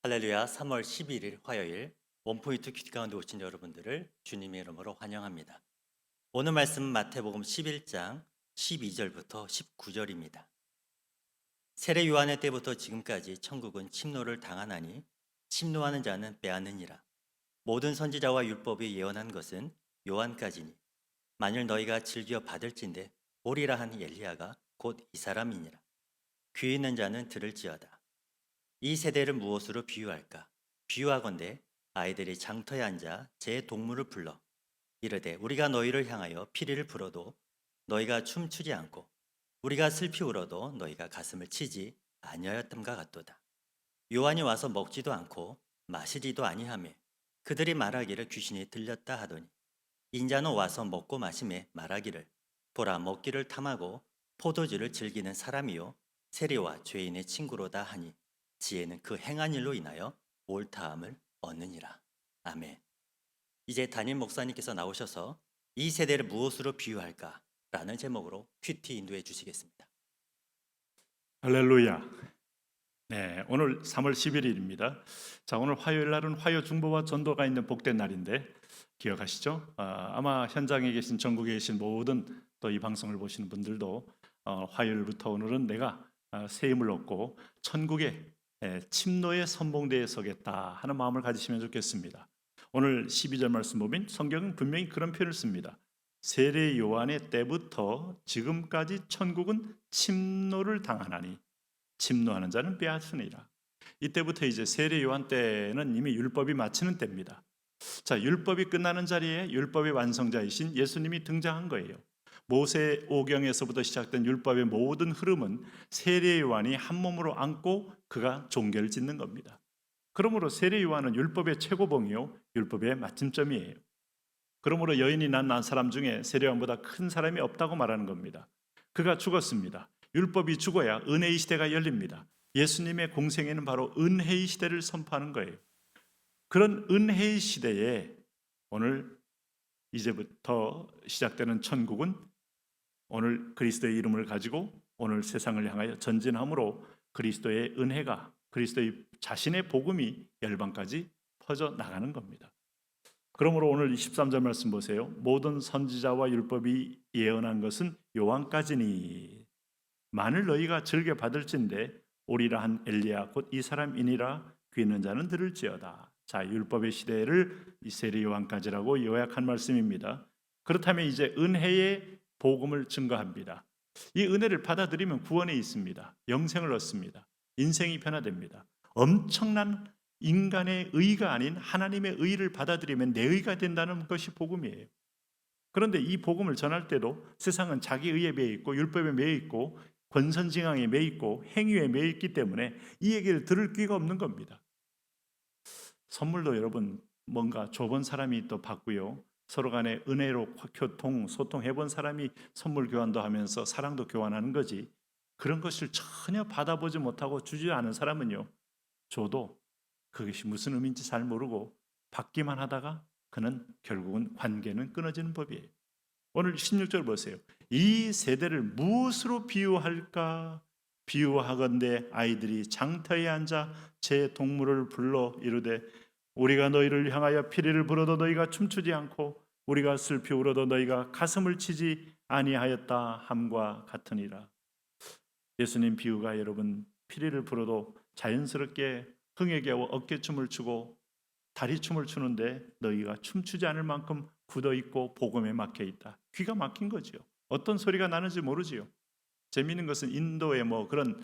할렐루야. 3월 11일 화요일 원포인트 큐티 가운데 오신 여러분들을 주님의 이름으로 환영합니다. 오늘 말씀은 마태복음 11장 12절부터 19절입니다. 세례 요한의 때부터 지금까지 천국은 침노를 당하나니 침노하는 자는 빼앗느니라. 모든 선지자와 율법이 예언한 것은 요한까지니 만일 너희가 즐겨 받을진대 오리라 한 엘리야가 곧 이 사람이니라. 귀 있는 자는 들을지어다. 이 세대를 무엇으로 비유할까? 비유하건대 아이들이 장터에 앉아 제 동물을 불러 이르되 우리가 너희를 향하여 피리를 불어도 너희가 춤추지 않고 우리가 슬피 울어도 너희가 가슴을 치지 아니하였던가 같도다. 요한이 와서 먹지도 않고 마시지도 아니하며 그들이 말하기를 귀신이 들렸다 하더니 인자는 와서 먹고 마시매 말하기를 보라 먹기를 탐하고 포도주를 즐기는 사람이요 세리와 죄인의 친구로다 하니 지혜는 그 행한 일로 인하여 옳다함을 얻느니라. 아멘. 이제 담임 목사님께서 나오셔서 이 세대를 무엇으로 비유할까? 라는 제목으로 큐티 인도해 주시겠습니다. 할렐루야. 네, 오늘 3월 11일입니다. 자, 오늘 화요일 날은 화요 중보와 전도가 있는 복된 날인데 기억하시죠? 아마 현장에 계신 전국에 계신 모든 또 이 방송을 보시는 분들도 화요일부터 오늘은 내가 새 힘을 얻고 천국의 침노의 선봉대에 서겠다 하는 마음을 가지시면 좋겠습니다. 오늘 12절 말씀 보면 성경은 분명히 그런 표현을 씁니다. 세례 요한의 때부터 지금까지 천국은 침노를 당하나니 침노하는 자는 빼앗으니라. 이때부터 이제 세례 요한 때는 이미 율법이 마치는 때입니다. 자, 율법이 끝나는 자리에 율법의 완성자이신 예수님이 등장한 거예요. 모세 오경에서부터 시작된 율법의 모든 흐름은 세례 요한이 한 몸으로 안고 그가 종결을 짓는 겁니다. 그러므로 세례 요한은 율법의 최고봉이요 율법의 마침점이에요. 그러므로 여인이 낳은 사람 중에 세례 요한보다 큰 사람이 없다고 말하는 겁니다. 그가 죽었습니다. 율법이 죽어야 은혜의 시대가 열립니다. 예수님의 공생애는 바로 은혜의 시대를 선포하는 거예요. 그런 은혜의 시대에 오늘 이제부터 시작되는 천국은 오늘 그리스도의 이름을 가지고 오늘 세상을 향하여 전진함으로 그리스도의 은혜가 그리스도의 자신의 복음이 열방까지 퍼져 나가는 겁니다. 그러므로 오늘 23절 말씀 보세요. 모든 선지자와 율법이 예언한 것은 요한까지니 만일 너희가 즐겨 받을진대 오리라 한 엘리야 곧 이 사람이니라 귀 있는 자는 들을지어다. 자, 율법의 시대를 이 세례 요한까지라고 요약한 말씀입니다. 그렇다면 이제 은혜의 복음을 증거합니다. 이 은혜를 받아들이면 구원에 있습니다. 영생을 얻습니다. 인생이 변화됩니다. 엄청난 인간의 의가 아닌 하나님의 의를 받아들이면 내 의가 된다는 것이 복음이에요. 그런데 이 복음을 전할 때도 세상은 자기 의에 매여 있고 율법에 매여 있고 권선징악에 매여 있고 행위에 매여 있기 때문에 이 얘기를 들을 귀가 없는 겁니다. 선물도 여러분 뭔가 줘본 사람이 또 받고요. 서로 간에 은혜로 교통, 소통해본 사람이 선물 교환도 하면서 사랑도 교환하는 거지. 그런 것을 전혀 받아보지 못하고 주지 않은 사람은요. 줘도 그것이 무슨 의미인지 잘 모르고 받기만 하다가 그는 결국은 관계는 끊어지는 법이에요. 오늘 16절 보세요. 이 세대를 무엇으로 비유할까? 비유하건대 아이들이 장터에 앉아 제 동물을 불러 이르되 우리가 너희를 향하여 피리를 불어도 너희가 춤추지 않고 우리가 슬피 울어도 너희가 가슴을 치지 아니하였다 함과 같으니라. 예수님 비유가 여러분 피리를 불어도 자연스럽게 흥에 겨워 어깨춤을 추고 다리춤을 추는데 너희가 춤추지 않을 만큼 굳어있고 복음에 막혀 있다. 귀가 막힌 거죠. 어떤 소리가 나는지 모르지요. 재미있는 것은 인도에 뭐 그런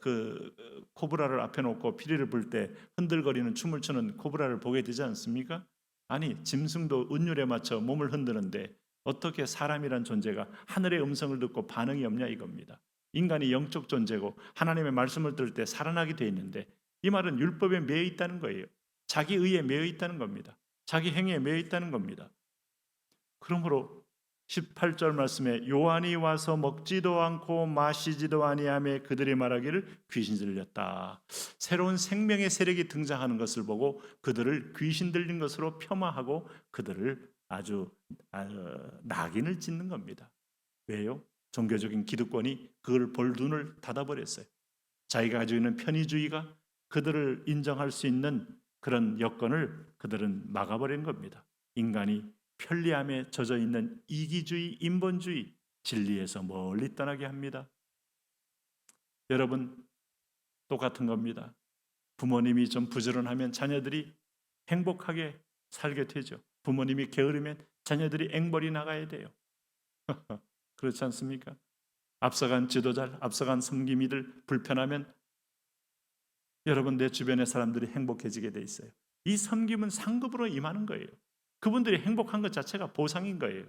그 코브라를 앞에 놓고 피리를 불 때 흔들거리는 춤을 추는 코브라를 보게 되지 않습니까? 아니 짐승도 운율에 맞춰 몸을 흔드는데 어떻게 사람이란 존재가 하늘의 음성을 듣고 반응이 없냐 이겁니다. 인간이 영적 존재고 하나님의 말씀을 들을 때 살아나게 돼 있는데 이 말은 율법에 매여 있다는 거예요. 자기 의에 매여 있다는 겁니다. 자기 행위에 매여 있다는 겁니다. 그러므로 18절 말씀에 요한이 와서 먹지도 않고 마시지도 아니하며 그들이 말하기를 귀신 들렸다. 새로운 생명의 세력이 등장하는 것을 보고 그들을 귀신 들린 것으로 폄하하고 그들을 아주 낙인을 찍는 겁니다. 왜요? 종교적인 기득권이 그걸 볼 눈을 닫아버렸어요. 자기가 가지고 있는 편의주의가 그들을 인정할 수 있는 그런 여건을 그들은 막아버린 겁니다. 인간이 편리함에 젖어 있는 이기주의, 인본주의, 진리에서 멀리 떠나게 합니다. 여러분, 똑같은 겁니다. 부모님이 좀 부지런하면 자녀들이 행복하게 살게 되죠. 부모님이 게으르면 자녀들이 앵벌이 나가야 돼요. 그렇지 않습니까? 앞서간 지도자, 앞서간 섬김이들 불편하면 여러분, 내 주변의 사람들이 행복해지게 돼 있어요. 이 섬김은 상급으로 임하는 거예요. 그분들이 행복한 것 자체가 보상인 거예요.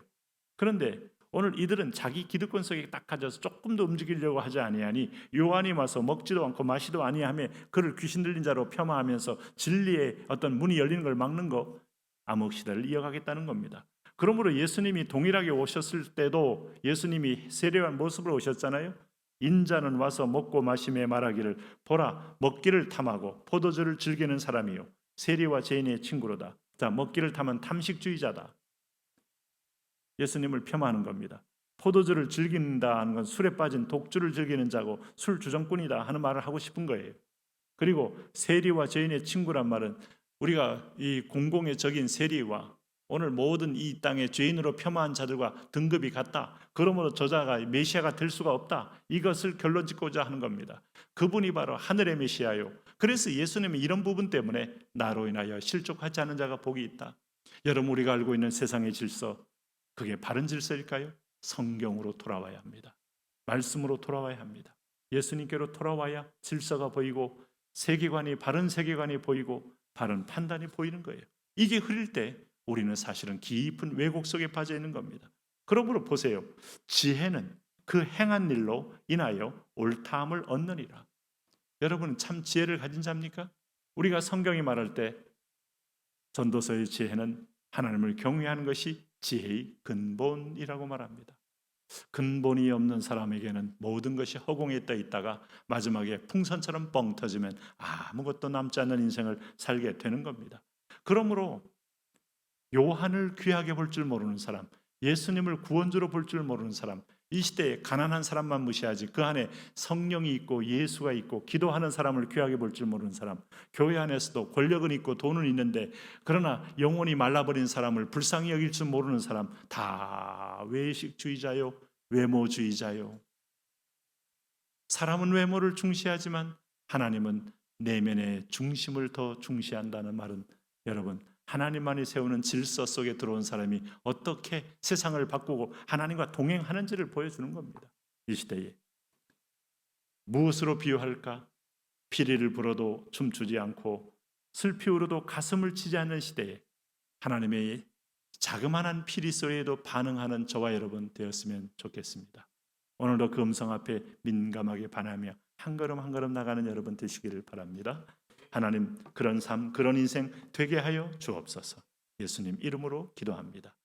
그런데 오늘 이들은 자기 기득권 속에 딱 갇혀서 조금 더 움직이려고 하지 아니하니 요한이 와서 먹지도 않고 마시도 아니하며 그를 귀신 들린 자로 폄하하면서 진리의 어떤 문이 열리는 걸 막는 거, 암흑 시대를 이어가겠다는 겁니다. 그러므로 예수님이 동일하게 오셨을 때도 예수님이 세례한 모습으로 오셨잖아요. 인자는 와서 먹고 마시며 말하기를 보라, 먹기를 탐하고 포도주를 즐기는 사람이요 세리와 죄인의 친구로다. 자, 먹기를 탐은 탐식주의자다. 예수님을 폄하하는 겁니다. 포도주를 즐긴다 하는 건 술에 빠진 독주를 즐기는 자고 술 주정꾼이다 하는 말을 하고 싶은 거예요. 그리고 세리와 죄인의 친구란 말은 우리가 이 공공의 적인 세리와 오늘 모든 이 땅의 죄인으로 폄하한 자들과 등급이 같다. 그러므로 저자가 메시아가 될 수가 없다. 이것을 결론 짓고자 하는 겁니다. 그분이 바로 하늘의 메시아요. 그래서 예수님은 이런 부분 때문에 나로 인하여 실족하지 않은 자가 복이 있다. 여러분, 우리가 알고 있는 세상의 질서, 그게 바른 질서일까요? 성경으로 돌아와야 합니다. 말씀으로 돌아와야 합니다. 예수님께로 돌아와야 질서가 보이고 세계관이, 바른 세계관이 보이고 바른 판단이 보이는 거예요. 이게 흐릴 때 우리는 사실은 깊은 왜곡 속에 빠져 있는 겁니다. 그러므로 보세요. 지혜는 그 행한 일로 인하여 옳다함을 얻느니라. 여러분, 참 지혜를 가진 자입니까? 우리가 성경이 말할 때 전도서의 지혜는 하나님을 경외하는 것이 지혜의 근본이라고 말합니다. 근본이 없는 사람에게는 모든 것이 허공에 떠 있다가 마지막에 풍선처럼 뻥 터지면 아무것도 남지 않는 인생을 살게 되는 겁니다. 그러므로 요한을 귀하게 볼 줄 모르는 사람, 예수님을 구원주로 볼 줄 모르는 사람, 이 시대에 가난한 사람만 무시하지 그 안에 성령이 있고 예수가 있고 기도하는 사람을 귀하게 볼 줄 모르는 사람, 교회 안에서도 권력은 있고 돈은 있는데 그러나 영혼이 말라버린 사람을 불쌍히 여길 줄 모르는 사람, 다 외식주의자요, 외모주의자요. 사람은 외모를 중시하지만 하나님은 내면의 중심을 더 중시한다는 말은 여러분, 하나님만이 세우는 질서 속에 들어온 사람이 어떻게 세상을 바꾸고 하나님과 동행하는지를 보여주는 겁니다. 이 시대에 무엇으로 비유할까? 피리를 불어도 춤추지 않고 슬피 울어도 가슴을 치지 않는 시대에 하나님의 자그마한 피리 소리에도 반응하는 저와 여러분 되었으면 좋겠습니다. 오늘도 그 음성 앞에 민감하게 반하며 한 걸음 한 걸음 나가는 여러분 되시기를 바랍니다. 하나님, 그런 삶, 그런 인생 되게 하여 주옵소서. 예수님 이름으로 기도합니다.